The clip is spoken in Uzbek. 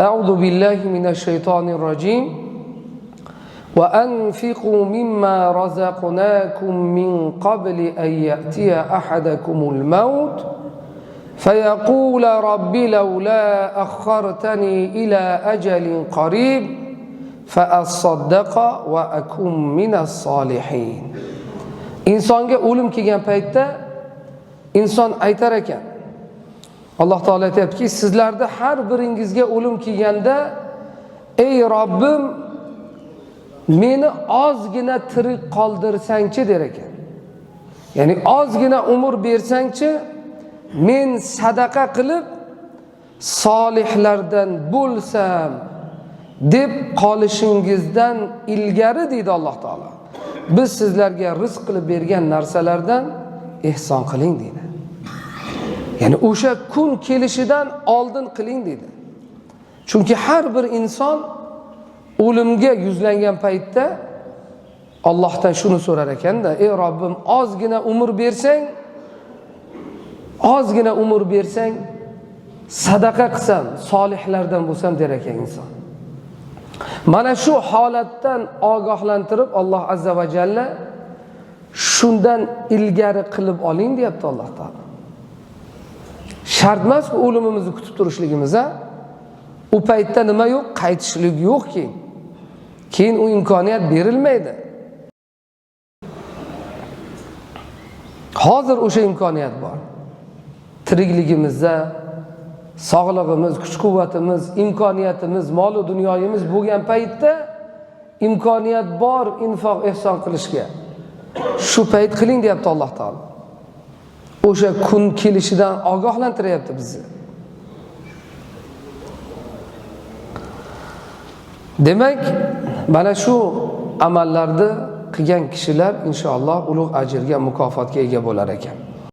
أعوذ بالله من الشيطان الرجيم وأنفقوا مما رزقناكم من قبل أن يأتي أحدكم الموت فيقول رب لولا أخرتني إلى أجل قريب فأصدق وأكن من الصالحين. İnsonga o'lim kelgan paytda inson aytar ekan, Alloh taolo aytayaptiki, sizlarda har biringizga o'lim kelganda ey Robbim meni ozgina tirik qoldirsangchi der ekan. Ya'ni ozgina umr bersangchi, men sadaqa qilib solihlardan bo'lsam deb qolishingizdan ilgari deydi Alloh taolo. Biz sizlarga rizq qilib bergan narsalardan ihson qiling deydi. Ya'ni o'sha kun kelishidan oldin qiling deydi. Chunki har bir inson o'limga yuzlangan paytda Allohdan shuni so'rar ekanda, ey Robbim ozgina umr bersang, sadaqa qilsam, solihlardan bo'lsam der ekan inson. Mana shu holatdan ogohlantirib Alloh azza va jalla shundan ilgari qilib oling deyapti Alloh taolo. Shart emas o'limimizni kutib turishligimiz, u paytda nima yo'q, qaytishlik yo'q keyin. Keyin u imkoniyat berilmaydi. Hozir o'sha imkoniyat bor. Tirikligimizda, sog'lig'imiz, kuch-quvvatimiz, imkoniyatimiz, mol-u dunyoyimiz bo'lgan paytda imkoniyat bor infoq ihson qilishga. Shu payt qiling deyapti Alloh taolo. O'sha kun kelishidan ogohlantiryapti bizni. Demak, mana shu amallarni qilgan kishilar inshaalloh ulug' ajrga, mukofotga ega bo'lar ekan.